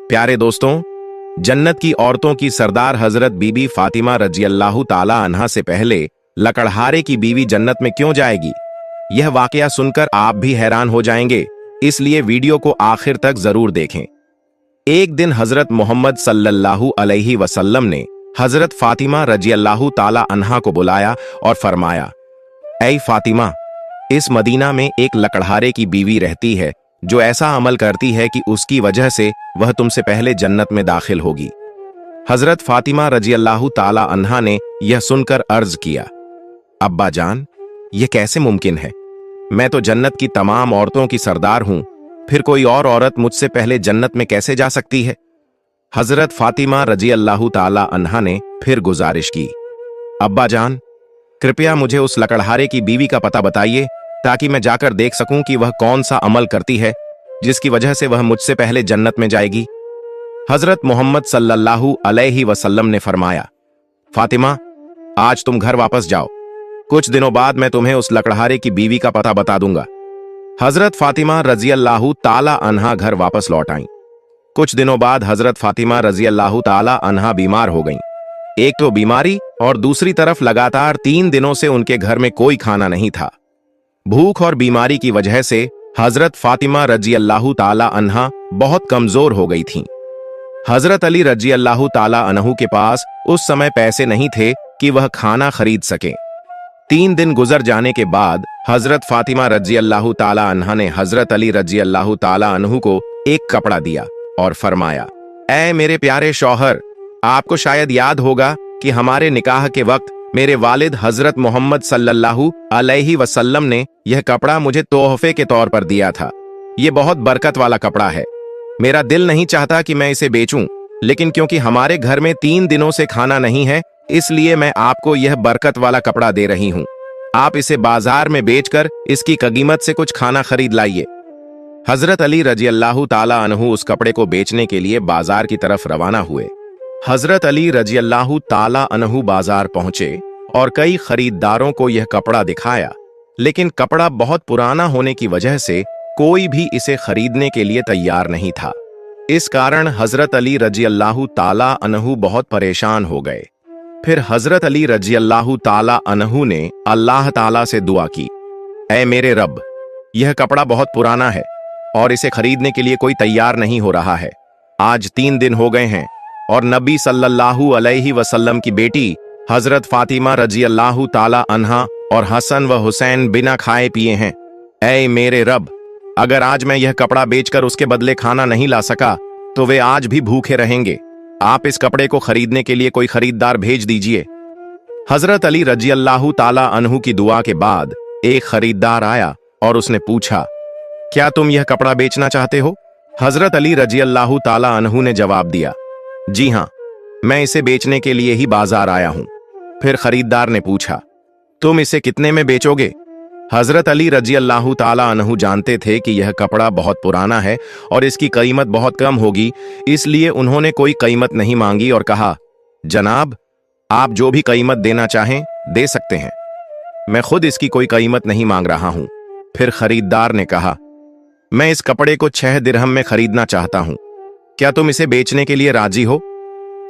प्यारे दोस्तों, जन्नत की औरतों की सरदार हजरत बीबी फातिमा रजी अल्लाह ताला अन्हा से पहले लकड़हारे की बीवी जन्नत में क्यों जाएगी? यह वाकया सुनकर आप भी हैरान हो जाएंगे, इसलिए वीडियो को आखिर तक जरूर देखें। एक दिन हजरत मोहम्मद सल्लल्लाहु अलैहि वसल्लम ने हजरत फातिमा रजी अल्लाह ताला अन्हा को बुलाया और फरमाया, ऐ फातिमा, इस मदीना में एक लकड़हारे की बीवी रहती है जो ऐसा अमल करती है कि उसकी वजह से वह तुमसे पहले जन्नत में दाखिल होगी। हजरत फातिमा रजी अल्लाह ताला अन्हा ने यह सुनकर अर्ज किया, अब्बा जान, यह कैसे मुमकिन है? मैं तो जन्नत की तमाम औरतों की सरदार हूं, फिर कोई और औरत मुझसे पहले जन्नत में कैसे जा सकती है? हजरत फातिमा रजी अल्लाह ताला अन्हा ने फिर गुजारिश की, अब्बा जान, कृपया मुझे उस लकड़हारे की बीवी का पता बताइए ताकि मैं जाकर देख सकूं कि वह कौन सा अमल करती है जिसकी वजह से वह मुझसे पहले जन्नत में जाएगी। हजरत मोहम्मद सल्लल्लाहु अलैहि वसल्लम ने फरमाया, फातिमा, आज तुम घर वापस जाओ, कुछ दिनों बाद मैं तुम्हें उस लकड़हारे की बीवी का पता बता दूंगा। हजरत फातिमा रजी अल्लाह ताला अन्हा घर वापस लौट आईं। कुछ दिनों बाद हजरत फातिमा रजी अल्लाह ताला अन्हा बीमार हो गईं। एक तो बीमारी और दूसरी तरफ लगातार 3 दिनों से उनके घर में कोई खाना नहीं था। भूख और बीमारी की वजह से हजरत फातिमा रजी अल्लाह ताला अन्हा बहुत कमजोर हो गई थीं। हजरत अली रजी अल्लाह ताला अन्हु के पास उस समय पैसे नहीं थे कि वह खाना खरीद सकें। 3 दिन गुजर जाने के बाद हजरत फातिमा रजी अल्लाह ताला अन्हा ने हजरत अली रजी अल्लाह ताला अन्हु को एक कपड़ा दिया और फरमाया, ऐ मेरे प्यारे शौहर, आपको शायद याद होगा कि हमारे निकाह के वक्त मेरे वालिद हजरत मोहम्मद सल्लल्लाहु अलैहि वसल्लम ने यह कपड़ा मुझे तोहफे के तौर पर दिया था। यह बहुत बरकत वाला कपड़ा है। मेरा दिल नहीं चाहता कि मैं इसे बेचूं, लेकिन क्योंकि हमारे घर में 3 दिनों से खाना नहीं है, इसलिए मैं आपको यह बरकत वाला कपड़ा दे रही हूं। आप इसे बाजार में बेचकर इसकी कीमत से कुछ खाना खरीद लाइए। हजरत अली रजी अल्लाह ताला अन्हु उस कपड़े को बेचने के लिए बाजार की तरफ रवाना हुए। हजरत अली रजी अल्लाह ताला अन्हु बाजार पहुंचे और कई खरीदारों को यह कपड़ा दिखाया, लेकिन कपड़ा बहुत पुराना होने की वजह से कोई भी इसे खरीदने के लिए तैयार नहीं था। इस कारण हजरत अली रजी अल्लाह ताला अन्हु बहुत परेशान हो गए। फिर हजरत अली रजी अल्लाह ताला अन्हु ने अल्लाह ताला से दुआ की, ऐ मेरे रब, यह कपड़ा बहुत पुराना है और इसे खरीदने के लिए कोई तैयार नहीं हो रहा है। आज 3 दिन हो गए हैं और नबी सल्लल्लाहु अलैहि वसल्लम की बेटी हजरत फातिमा रजी अल्लाह ताला अन्हा और हसन व हुसैन बिना खाए पिए हैं। ऐ मेरे रब, अगर आज मैं यह कपड़ा बेचकर उसके बदले खाना नहीं ला सका तो वे आज भी भूखे रहेंगे। आप इस कपड़े को खरीदने के लिए कोई खरीदार भेज दीजिए। हजरत अली रजी अल्लाह ताला अन्हु की दुआ के बाद एक खरीदार आया और उसने पूछा, क्या तुम यह कपड़ा बेचना चाहते हो? हजरत अली रजी अल्लाह ताला अन्हु ने जवाब दिया, जी हां, मैं इसे बेचने के लिए ही बाजार आया हूं। फिर खरीदार ने पूछा, तुम इसे कितने में बेचोगे? हजरत अली रजी अल्लाह ताला अन्हु जानते थे कि यह कपड़ा बहुत पुराना है और इसकी कीमत बहुत कम होगी, इसलिए उन्होंने कोई कीमत नहीं मांगी और कहा, जनाब, आप जो भी कीमत देना चाहें दे सकते हैं, मैं खुद इसकी कोई कीमत नहीं मांग रहा हूं। फिर खरीदार ने कहा, मैं इस कपड़े को 6 दिरहम में खरीदना चाहता हूं, क्या तुम इसे बेचने के लिए राजी हो?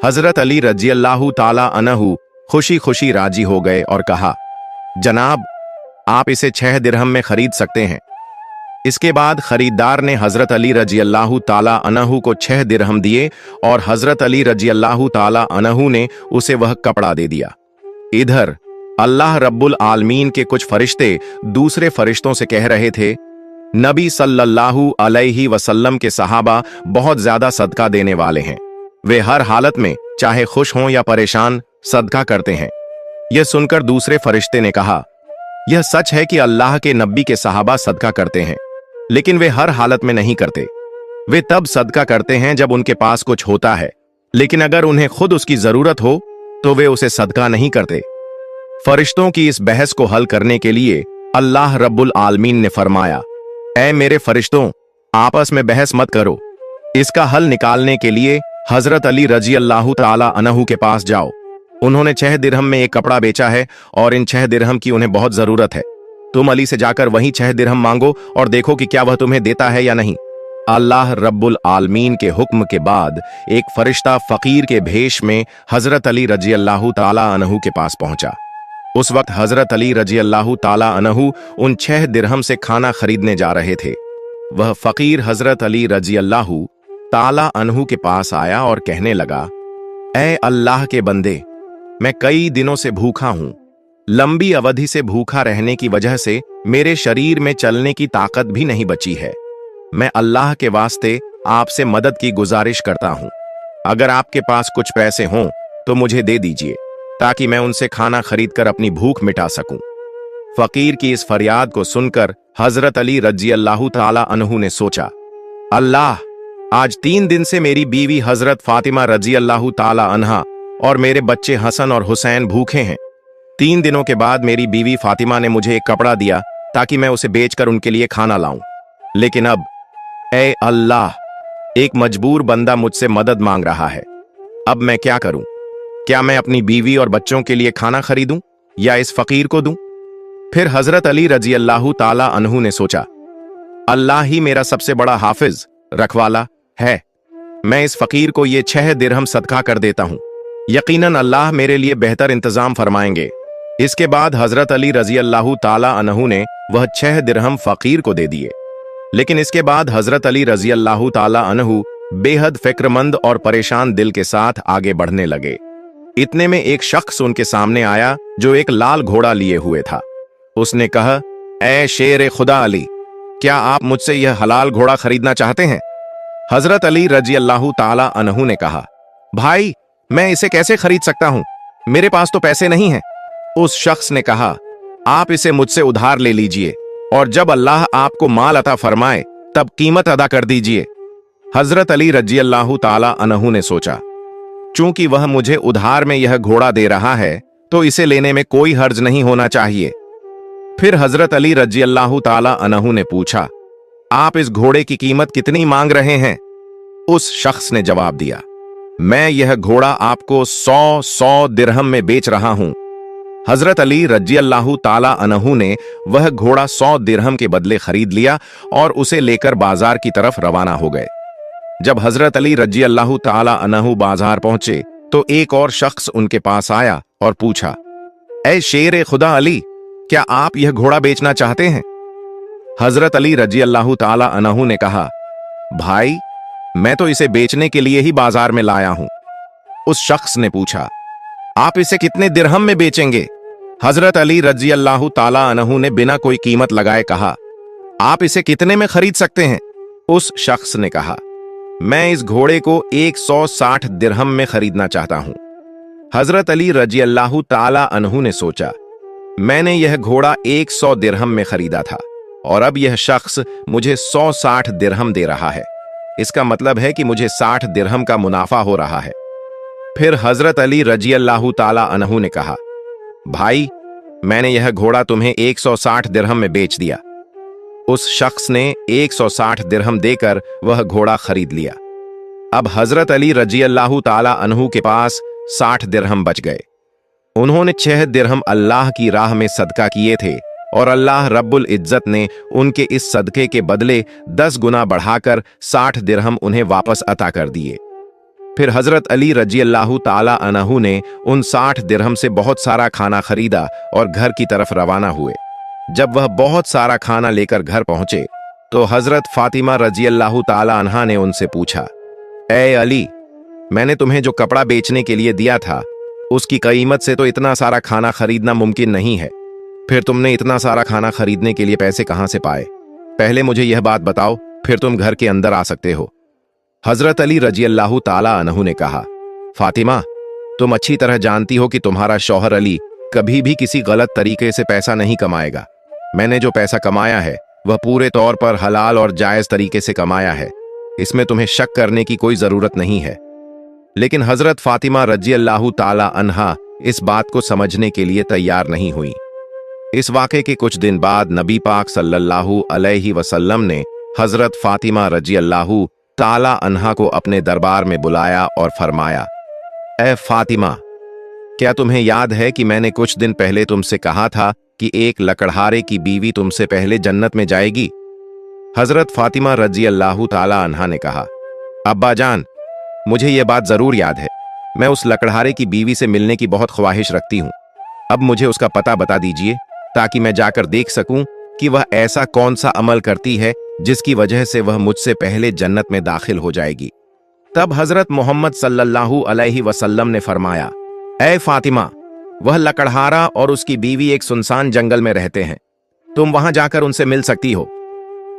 हजरत अली रजी अल्लाह ताला अन्हु खुशी खुशी राजी हो गए और कहा, जनाब, आप इसे 6 दिरहम में खरीद सकते हैं। इसके बाद खरीदार ने हजरत अली रजी अल्लाह ताला अन्हु को 6 दिरहम दिए और हजरत अली रजी अल्लाह ताला अन्हु ने उसे वह कपड़ा दे दिया। इधर अल्लाह रब्बुल आलमीन के कुछ फरिश्ते दूसरे फरिश्तों से कह रहे थे, नबी सल्लल्लाहु अलैहि वसल्लम के सहाबा बहुत ज्यादा सदका देने वाले हैं। वे हर हालत में चाहे खुश हों या परेशान सदका करते हैं। यह सुनकर दूसरे फरिश्ते ने कहा, यह सच है कि अल्लाह के नबी के सहाबा सदका करते हैं, लेकिन वे हर हालत में नहीं करते। वे तब सदका करते हैं जब उनके पास कुछ होता है, लेकिन अगर उन्हें खुद उसकी जरूरत हो तो वे उसे सदका नहीं करते। फरिश्तों की इस बहस को हल करने के लिए अल्लाह रब्बुल आलमीन ने फरमाया, ऐ मेरे फरिश्तों, आपस में बहस मत करो। इसका हल निकालने के लिए हजरत अली रजी अल्लाह ताला अन्हु के पास जाओ। उन्होंने 6 दिरहम में एक कपड़ा बेचा है और इन 6 दिरहम की उन्हें बहुत जरूरत है। तुम अली से जाकर वहीं 6 दिरहम मांगो और देखो कि क्या वह तुम्हें देता है या नहीं। अल्लाह रब्बुल आलमीन के हुक्म के बाद एक फरिश्ता फकीर के भेष में हजरत अली रजी अल्लाह ताला अन्हु के पास पहुंचा। उस वक्त हजरत अली रजी अल्लाह ताला अन्हु उन 6 दिरहम से खाना खरीदने जा रहे थे। वह फकीर हजरत अली रजी अल्लाह ताला अन्हु के पास आया और कहने लगा, ऐ अल्लाह के बंदे, मैं कई दिनों से भूखा हूं। लंबी अवधि से भूखा रहने की वजह से मेरे शरीर में चलने की ताकत भी नहीं बची है। मैं अल्लाह के वास्ते आपसे मदद की गुजारिश करता हूं। अगर आपके पास कुछ पैसे हों तो मुझे दे दीजिए, ताकि मैं उनसे खाना खरीदकर अपनी भूख मिटा सकूं। फकीर की इस फरियाद को सुनकर हजरत अली रजी अल्लाह ताला अन्हु ने सोचा, अल्लाह, आज 3 दिन से मेरी बीवी हजरत फातिमा रजी अल्लाह ताला अन्हा और मेरे बच्चे हसन और हुसैन भूखे हैं। 3 दिनों के बाद मेरी बीवी फातिमा ने मुझे एक कपड़ा दिया ताकि मैं उसे बेचकर उनके लिए खाना लाऊं। लेकिन अब ऐ अल्लाह, एक मजबूर बंदा मुझसे मदद मांग रहा है। अब मैं क्या करूं? क्या मैं अपनी बीवी और बच्चों के लिए खाना खरीदूं या इस फकीर को दूं? फिर हजरत अली रजी अल्लाह ताला अन्हु ने सोचा, अल्लाह ही मेरा सबसे बड़ा हाफिज रखवाला है। मैं इस फकीर को ये 6 दिरहम सदका कर देता हूं। यकीनन अल्लाह मेरे लिए बेहतर इंतजाम फरमाएंगे। इसके बाद हजरत अली रजी अल्लाह ताला अन्हु ने वह 6 दिरहम फकीर को दे दिए। लेकिन इसके बाद हजरत अली रजी अल्लाह ताला अन्हु बेहद फिक्रमंद और परेशान दिल के साथ आगे बढ़ने लगे। इतने में एक शख्स उनके सामने आया जो एक लाल घोड़ा लिए हुए था। उसने कहा, ऐ शेर खुदा अली, क्या आप मुझसे यह हलाल घोड़ा खरीदना चाहते हैं? हजरत अली रजी अल्लाह ताला अन्हु ने कहा, भाई, मैं इसे कैसे खरीद सकता हूं? मेरे पास तो पैसे नहीं हैं। उस शख्स ने कहा, आप इसे मुझसे उधार ले लीजिए और जब अल्लाह आपको माल अता फरमाए तब कीमत अदा कर दीजिए। हजरत अली रजी अल्लाह ताला अन्हु ने सोचा, चूंकि वह मुझे उधार में यह घोड़ा दे रहा है तो इसे लेने में कोई हर्ज नहीं होना चाहिए। फिर हजरत अली रजी अल्लाह ताला अन्हु ने पूछा, आप इस घोड़े की कीमत कितनी मांग रहे हैं? उस शख्स ने जवाब दिया, मैं यह घोड़ा आपको 100 दिरहम में बेच रहा हूं। हजरत अली रजी अल्लाह ताला अन्हु ने वह घोड़ा 100 दिरहम के बदले खरीद लिया और उसे लेकर बाजार की तरफ रवाना हो गए। जब हजरत अली रजी अल्लाह ताला अन्हु बाजार पहुंचे तो एक और शख्स उनके पास आया और पूछा, ऐ शेर खुदा अली, क्या आप यह घोड़ा बेचना चाहते हैं? हजरत अली रजी अल्लाह ताला अन्हु ने कहा, भाई, मैं तो इसे बेचने के लिए ही बाजार में लाया हूं। उस शख्स ने पूछा, आप इसे कितने दिरहम में बेचेंगे? हजरत अली रजी अल्लाह ताला अन्हु ने बिना कोई कीमत लगाए कहा, आप इसे कितने में खरीद सकते हैं? उस शख्स ने कहा, मैं इस घोड़े को 160 दिरहम में खरीदना चाहता हूं। हजरत अली रजी अल्लाह ताला अन्हु ने सोचा, मैंने यह घोड़ा 100 दिरहम में खरीदा था और अब यह शख्स मुझे 160 दिरहम दे रहा है। इसका मतलब है कि मुझे 60 दिरहम का मुनाफा हो रहा है। फिर हजरत अली रजी अल्लाह ताला अन्हु ने कहा, भाई, मैंने यह घोड़ा तुम्हें 160 दिरहम में बेच दिया। उस शख्स ने 160 दिरहम देकर वह घोड़ा खरीद लिया। अब हजरत अली रजी अल्लाह ताला अन्हु के पास 60 दिरहम बच गए। उन्होंने 6 दिरहम अल्लाह की राह में सदका किए थे और अल्लाह रब्बुल इज्जत ने उनके इस सदके के बदले 10 गुना बढ़ाकर 60 दिरहम उन्हें वापस अता कर दिए। फिर हजरत अली रजी अल्लाह ताला अन्हु ने उन 60 दिरहम से बहुत सारा खाना खरीदा और घर की तरफ रवाना हुए। जब वह बहुत सारा खाना लेकर घर पहुंचे तो हजरत फातिमा रजी अल्लाह ताला अन्हा ने उनसे पूछा, ऐ अली, मैंने तुम्हें जो कपड़ा बेचने के लिए दिया था उसकी कीमत से तो इतना सारा खाना खरीदना मुमकिन नहीं है। फिर तुमने इतना सारा खाना खरीदने के लिए पैसे कहां से पाए? पहले मुझे यह बात बताओ, फिर तुम घर के अंदर आ सकते हो। हजरत अली रजी अल्लाह ताला अन्हु ने कहा, फातिमा, तुम अच्छी तरह जानती हो कि तुम्हारा शौहर अली कभी भी किसी गलत तरीके से पैसा नहीं कमाएगा। मैंने जो पैसा कमाया है वह पूरे तौर पर हलाल और जायज तरीके से कमाया है। इसमें तुम्हें शक करने की कोई जरूरत नहीं है। लेकिन हजरत फातिमा रजी अल्लाह ताला अन्हा इस बात को समझने के लिए तैयार नहीं हुई। इस वाक़े के कुछ दिन बाद नबी पाक सल्लल्लाहु अलैहि वसल्लम ने हजरत फातिमा रजी अल्लाह ताला अन्हा को अपने दरबार में बुलाया और फरमाया, ऐ फातिमा, क्या तुम्हें याद है कि मैंने कुछ दिन पहले तुमसे कहा था कि एक लकड़हारे की बीवी तुमसे पहले जन्नत में जाएगी? हजरत फातिमा रजी अल्लाह ताला अन्हा ने कहा, अब्बा जान, मुझे यह बात जरूर याद है। मैं उस लकड़हारे की बीवी से मिलने की बहुत ख्वाहिश रखती हूँ। अब मुझे उसका पता बता दीजिए ताकि मैं जाकर देख सकूं कि वह ऐसा कौन सा अमल करती है जिसकी वजह से वह मुझसे पहले जन्नत में दाखिल हो जाएगी। तब हजरत मोहम्मद सल्लल्लाहु अलैहि वसल्लम ने फरमाया, ऐ फातिमा, वह लकड़हारा और उसकी बीवी एक सुनसान जंगल में रहते हैं, तुम वहां जाकर उनसे मिल सकती हो।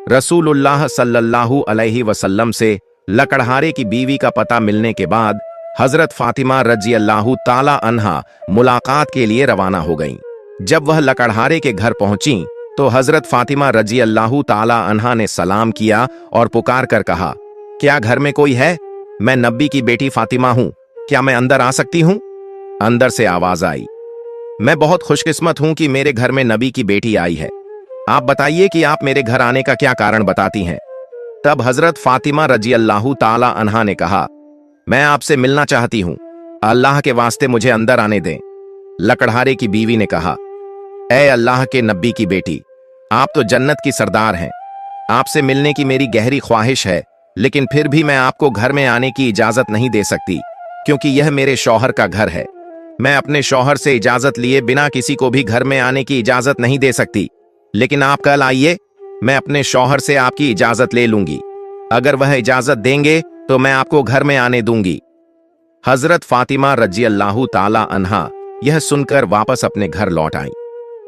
रसूलुल्लाह सल्लल्लाहु अलैहि वसल्लम से लकड़हारे की बीवी का पता मिलने के बाद हजरत फातिमा रजी अल्लाह ताला अन्हा मुलाकात के लिए रवाना हो गईं। जब वह लकड़हारे के घर पहुंची तो हजरत फातिमा रजी अल्लाह ताला अन्हा ने सलाम किया और पुकार कर कहा, क्या घर में कोई है? मैं नबी की बेटी फातिमा हूं, क्या मैं अंदर आ सकती हूं? अंदर से आवाज आई, मैं बहुत खुशकिस्मत हूं कि मेरे घर में नबी की बेटी आई है। आप बताइए कि आप मेरे घर आने का क्या कारण बताती हैं। तब हजरत फातिमा रजी अल्लाह ताला अन्हा ने कहा, मैं आपसे मिलना चाहती हूं, अल्लाह के वास्ते मुझे अंदर आने दें। लकड़हारे की बीवी ने कहा, ऐ अल्लाह के नबी की बेटी, आप तो जन्नत की सरदार हैं, आपसे मिलने की मेरी गहरी ख्वाहिश है, लेकिन फिर भी मैं आपको घर में आने की इजाजत नहीं दे सकती क्योंकि यह मेरे शौहर का घर है। मैं अपने शौहर से इजाजत लिए बिना किसी को भी घर में आने की इजाजत नहीं दे सकती, लेकिन आप कल आइए, मैं अपने शौहर से आपकी इजाजत ले लूंगी। अगर वह इजाजत देंगे तो मैं आपको घर में आने दूंगी। हजरत फातिमा रजी अल्लाह ताला अन्हा यह सुनकर वापस अपने घर लौट आई।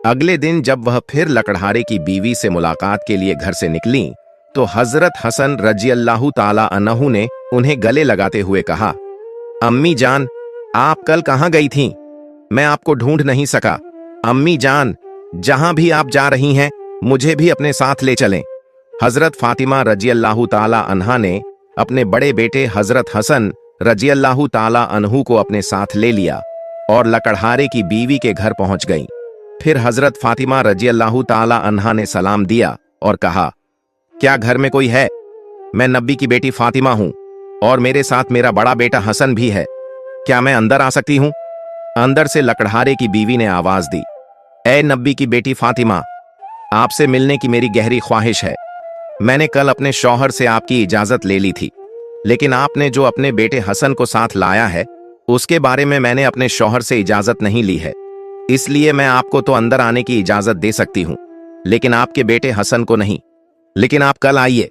अगले दिन जब वह फिर लकड़हारे की बीवी से मुलाकात के लिए घर से निकली तो हजरत हसन रजी अल्लाह ताला अन्हु ने उन्हें गले लगाते हुए कहा, अम्मी जान, आप कल कहां गई थीं? मैं आपको ढूंढ नहीं सका। अम्मी जान, जहां भी आप जा रही हैं मुझे भी अपने साथ ले चलें। हजरत फातिमा रजी अल्लाह ताला अन्हा ने अपने बड़े बेटे हजरत हसन रजी अल्लाह ताला अन्हु को अपने साथ ले लिया और लकड़हारे की बीवी के घर पहुंच गईं। फिर हजरत फातिमा रजी अल्लाह ताला अन्हा ने सलाम दिया और कहा, क्या घर में कोई है? मैं नबी की बेटी फातिमा हूं और मेरे साथ मेरा बड़ा बेटा हसन भी है, क्या मैं अंदर आ सकती हूं? अंदर से लकड़हारे की बीवी ने आवाज दी, ऐ नबी की बेटी फातिमा, आपसे मिलने की मेरी गहरी ख्वाहिश है। मैंने कल अपने शौहर से आपकी इजाजत ले ली थी, लेकिन आपने जो अपने बेटे हसन को साथ लाया है उसके बारे में मैंने अपने शौहर से इजाजत नहीं ली है, इसलिए मैं आपको तो अंदर आने की इजाजत दे सकती हूं, लेकिन आपके बेटे हसन को नहीं। लेकिन आप कल आइए,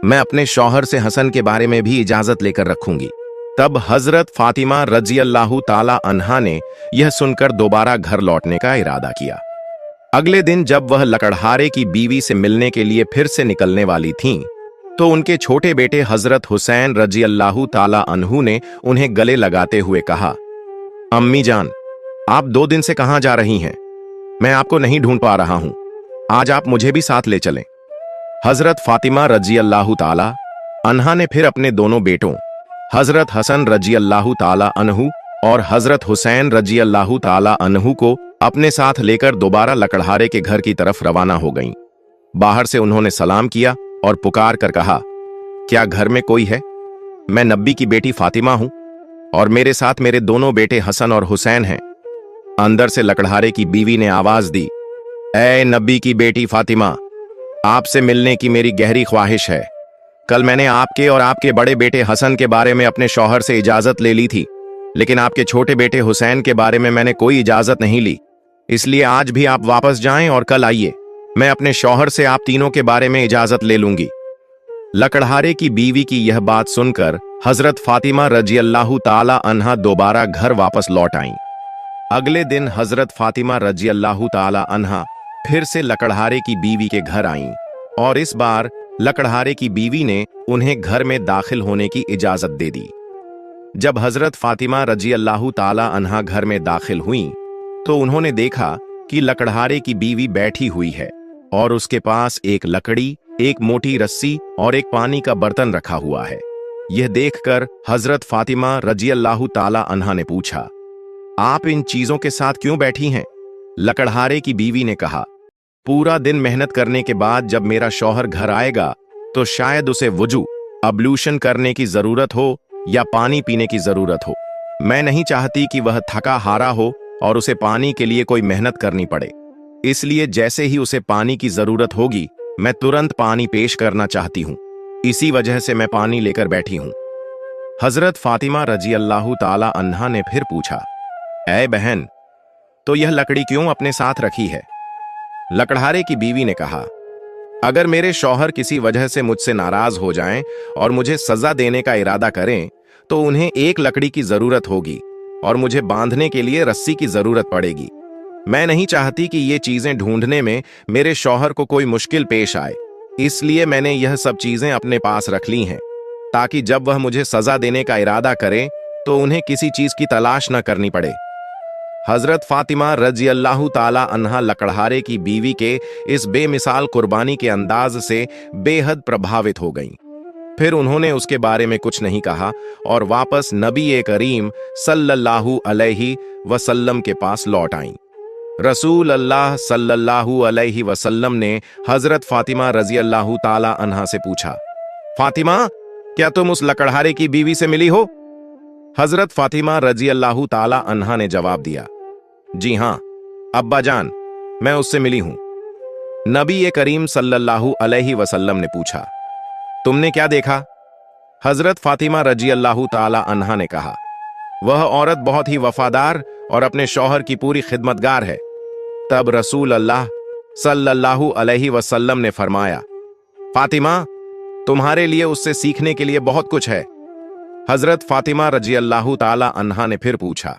मैं अपने शौहर से हसन के बारे में भी इजाजत लेकर रखूंगी। तब हजरत फातिमा रजी अल्लाह ताला अन्हा ने यह सुनकर दोबारा घर लौटने का इरादा किया। अगले दिन जब वह लकड़हारे की बीवी से मिलने के लिए फिर से निकलने वाली थीं, तो उनके छोटे बेटे हजरत हुसैन रजी अल्लाह ताला अन्हु ने उन्हें गले लगाते हुए कहा, अम्मी जान, आप 2 दिन से कहां जा रही हैं? मैं आपको नहीं ढूंढ पा रहा हूं, आज आप मुझे भी साथ ले चलें। हजरत फातिमा रजी अल्लाह ताला अन्हा ने फिर अपने दोनों बेटों हजरत हसन रजी अल्लाह ताला अन्हु और हजरत हुसैन रजी अल्लाह ताला अन्हु को अपने साथ लेकर दोबारा लकड़हारे के घर की तरफ रवाना हो गईं। बाहर से उन्होंने सलाम किया और पुकार कर कहा, क्या घर में कोई है? मैं नबी की बेटी फातिमा हूं और मेरे साथ मेरे दोनों बेटे हसन और हुसैन हैं। अंदर से लकड़हारे की बीवी ने आवाज दी, ऐ नबी की बेटी फातिमा, आपसे मिलने की मेरी गहरी ख्वाहिश है। कल मैंने आपके और आपके बड़े बेटे हसन के बारे में अपने शौहर से इजाजत ले ली थी, लेकिन आपके छोटे बेटे हुसैन के बारे में मैंने कोई इजाजत नहीं ली, इसलिए आज भी आप वापस जाएं और कल आइए, मैं अपने शौहर से आप तीनों के बारे में इजाजत ले लूंगी। लकड़हारे की बीवी की यह बात सुनकर हजरत फातिमा रजी अल्लाह ताला अन्हा दोबारा घर वापस लौट आईं। अगले दिन हजरत फातिमा रजी अल्लाह ताला अन्हा फिर से लकड़हारे की बीवी के घर आईं और इस बार लकड़हारे की बीवी ने उन्हें घर में दाखिल होने की इजाजत दे दी। जब हजरत फातिमा रजी अल्लाह ताला अन्हा घर में दाखिल हुईं, तो उन्होंने देखा कि लकड़हारे की बीवी बैठी हुई है और उसके पास एक लकड़ी, एक मोटी रस्सी और एक पानी का बर्तन रखा हुआ है। यह देखकर हजरत फातिमा रजी अल्लाह ताला अन्हा ने पूछा, आप इन चीजों के साथ क्यों बैठी हैं? लकड़हारे की बीवी ने कहा, पूरा दिन मेहनत करने के बाद जब मेरा शौहर घर आएगा तो शायद उसे वुजू अब्लूशन करने की जरूरत हो या पानी पीने की जरूरत हो। मैं नहीं चाहती कि वह थका हारा हो और उसे पानी के लिए कोई मेहनत करनी पड़े, इसलिए जैसे ही उसे पानी की जरूरत होगी मैं तुरंत पानी पेश करना चाहती हूँ, इसी वजह से मैं पानी लेकर बैठी हूँ। हजरत फातिमा रजी अल्लाह ताला अन्हा ने फिर पूछा, ऐ बहन, तो यह लकड़ी क्यों अपने साथ रखी है? लकड़हारे की बीवी ने कहा, अगर मेरे शौहर किसी वजह से मुझसे नाराज हो जाएं और मुझे सजा देने का इरादा करें तो उन्हें एक लकड़ी की जरूरत होगी और मुझे बांधने के लिए रस्सी की जरूरत पड़ेगी। मैं नहीं चाहती कि ये चीजें ढूंढने में मेरे शौहर को कोई मुश्किल पेश आए, इसलिए मैंने यह सब चीजें अपने पास रख ली हैं ताकि जब वह मुझे सजा देने का इरादा करें तो उन्हें किसी चीज की तलाश न करनी पड़े। हजरत फातिमा रजी अल्लाह ताला अन्हा लकड़हारे की बीवी के इस बेमिसाल कुर्बानी के अंदाज से बेहद प्रभावित हो गईं। फिर उन्होंने उसके बारे में कुछ नहीं कहा और वापस नबी करीम सल्लल्लाहु अलैहि वसल्लम के पास लौट आईं। रसूल अल्लाह सल्लल्लाहु अलैहि वसल्लम ने हजरत फातिमा रजी अल्लाह ताला अन्हा से पूछा, फातिमा, क्या तुम उस लकड़हारे की बीवी से मिली हो? हजरत फातिमा रजी अल्लाह ताला अन्हा ने जवाब दिया, जी हां अब्बा जान, मैं उससे मिली हूं। नबी करीम सल्लल्लाहु अलैहि वसल्लम ने पूछा, तुमने क्या देखा? हजरत फातिमा रजी अल्लाह ताला अन्हा ने कहा, वह औरत बहुत ही वफादार और अपने शौहर की पूरी खिदमतगार है। तब रसूल अल्लाह सल्लल्लाहु अलैहि वसल्लम ने फरमाया, फातिमा, तुम्हारे लिए उससे सीखने के लिए बहुत कुछ है। हजरत फातिमा रजी अल्लाह ताला अन्हा ने फिर पूछा,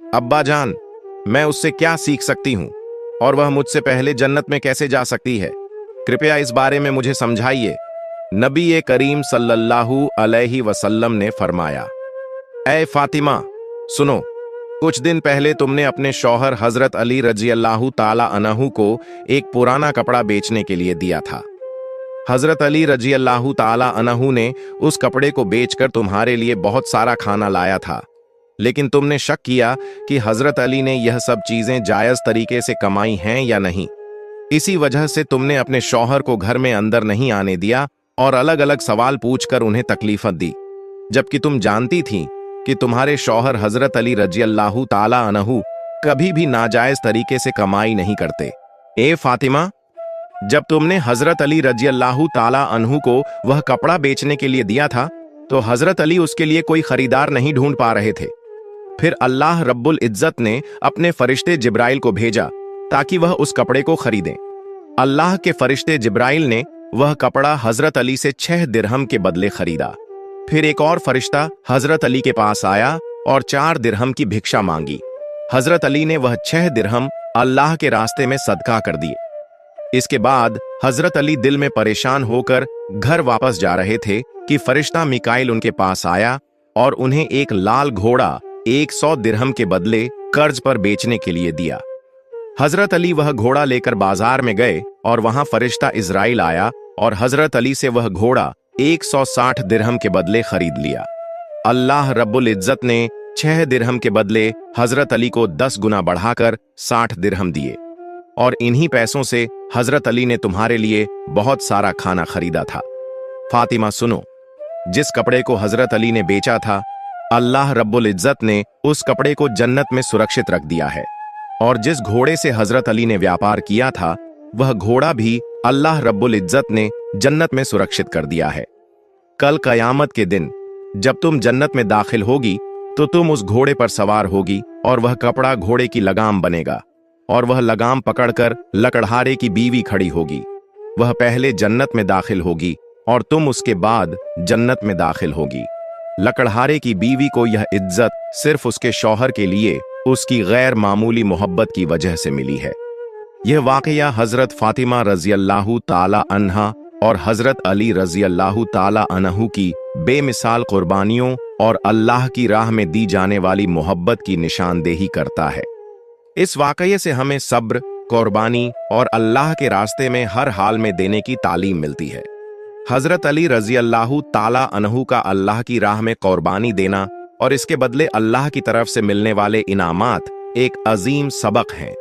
अब्बा जान, मैं उससे क्या सीख सकती हूं और वह मुझसे पहले जन्नत में कैसे जा सकती है? कृपया इस बारे में मुझे समझाइए। नबी करीम सल्लल्लाहु अलैहि वसल्लम ने फरमाया, ऐ फातिमा, सुनो, कुछ दिन पहले तुमने अपने शौहर हजरत अली रजी अल्लाह ताला अन्हु को एक पुराना कपड़ा बेचने के लिए दिया था। हजरत अली रजी अल्लाह ताला अन्हु ने उस कपड़े को बेचकर तुम्हारे लिए बहुत सारा खाना लाया था, लेकिन तुमने शक किया कि हजरत अली ने यह सब चीजें जायज तरीके से कमाई हैं या नहीं। इसी वजह से तुमने अपने शौहर को घर में अंदर नहीं आने दिया और अलग अलग सवाल पूछकर उन्हें तकलीफत दी, जबकि तुम जानती थी कि तुम्हारे शौहर हजरत अली रजी अल्लाह ताला अन्हु कभी भी नाजायज तरीके से कमाई नहीं करते। ए फातिमा, जब तुमने हजरत अली रजी अल्लाह ताला अन्हु को वह कपड़ा बेचने के लिए दिया था तो हजरत अली उसके लिए कोई खरीदार नहीं ढूंढ पा रहे थे। फिर अल्लाह रब्बुल इज्जत ने अपने फरिश्ते जिब्राइल को भेजा ताकि वह उस कपड़े को खरीदें। अल्लाह के फरिश्ते जिब्राइल ने वह कपड़ा हजरत अली से 6 दिरहम के बदले खरीदा। फिर एक और फरिश्ता हजरत अली के पास आया और 4 दिरहम की भिक्षा मांगी। हजरत अली ने वह 6 दिरहम अल्लाह के रास्ते में सदका कर दिए। इसके बाद हजरत अली दिल में परेशान होकर घर वापस जा रहे थे कि फरिश्ता मिकाइल उनके पास आया और उन्हें एक लाल घोड़ा 100 दिरहम के बदले कर्ज पर बेचने के लिए दिया। हजरत अली वह घोड़ा लेकर बाजार में गए और वहां फरिश्ता इजराइल आया और हजरत अली से वह घोड़ा 160 दिरहम के बदले खरीद लिया। अल्लाह रब्बुल इज्जत ने 6 दिरहम के बदले हजरत अली को 10 गुना बढ़ाकर 60 दिरहम दिए और इन्हीं पैसों से हजरत अली ने तुम्हारे लिए बहुत सारा खाना खरीदा था। फातिमा, सुनो, जिस कपड़े को हजरत अली ने बेचा था, अल्लाह रब्बुल इज्जत ने उस कपड़े को जन्नत में सुरक्षित रख दिया है और जिस घोड़े से हजरत अली ने व्यापार किया था वह घोड़ा भी अल्लाह रब्बुल इज्जत ने जन्नत में सुरक्षित कर दिया है। कल कयामत के दिन जब तुम जन्नत में दाखिल होगी तो तुम उस घोड़े पर सवार होगी और वह कपड़ा घोड़े की लगाम बनेगा और वह लगाम पकड़कर लकड़हारे की बीवी खड़ी होगी। वह पहले जन्नत में दाखिल होगी और तुम उसके बाद जन्नत में दाखिल होगी। लकड़हारे की बीवी को यह इज्जत सिर्फ उसके शौहर के लिए उसकी गैर मामूली मोहब्बत की वजह से मिली है। यह वाकया हजरत फातिमा रजी अल्लाह ताला अन्हा और हजरत अली रजी अल्लाह ताला अन्हु की बेमिसाल कुर्बानियों और अल्लाह की राह में दी जाने वाली मोहब्बत की निशानदेही करता है। इस वाकये से हमें सब्र, कुर्बानी और अल्लाह के रास्ते में हर हाल में देने की तालीम मिलती है। हजरत अली रजी अल्लाह ताला अन्हु का अल्लाह की राह में कुर्बानी देना और इसके बदले अल्लाह की तरफ से मिलने वाले इनामात एक अजीम सबक हैं।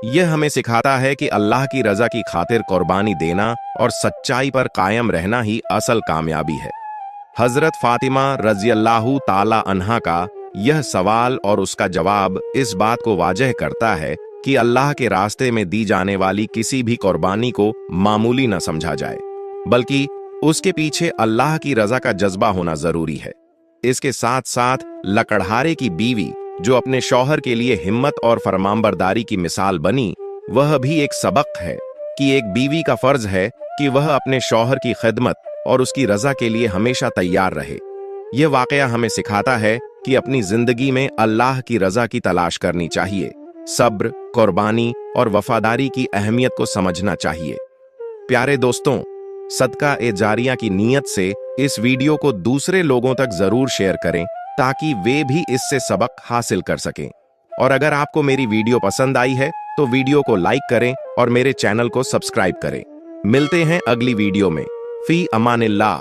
यह हमें सिखाता है कि अल्लाह की रजा की खातिर कुर्बानी देना और सच्चाई पर कायम रहना ही असल कामयाबी है। हजरत फातिमा रजी अल्लाह ताला अन्हा का यह सवाल और उसका जवाब इस बात को वाजह करता है कि अल्लाह के रास्ते में दी जाने वाली किसी भी कुर्बानी को मामूली न समझा जाए, बल्कि उसके पीछे अल्लाह की रजा का जज्बा होना जरूरी है। इसके साथ साथ लकड़हारे की बीवी जो अपने शौहर के लिए हिम्मत और फरमानबरदारी की मिसाल बनी, वह भी एक सबक है कि एक बीवी का फर्ज है कि वह अपने शौहर की खिदमत और उसकी रजा के लिए हमेशा तैयार रहे। यह वाकया हमें सिखाता है कि अपनी जिंदगी में अल्लाह की रजा की तलाश करनी चाहिए, सब्र, कुर्बानी और वफादारी की अहमियत को समझना चाहिए। प्यारे दोस्तों, सदका ए जारिया की नीयत से इस वीडियो को दूसरे लोगों तक जरूर शेयर करें ताकि वे भी इससे सबक हासिल कर सकें। और अगर आपको मेरी वीडियो पसंद आई है तो वीडियो को लाइक करें और मेरे चैनल को सब्सक्राइब करें। मिलते हैं अगली वीडियो में। फी अमानिल्लाह।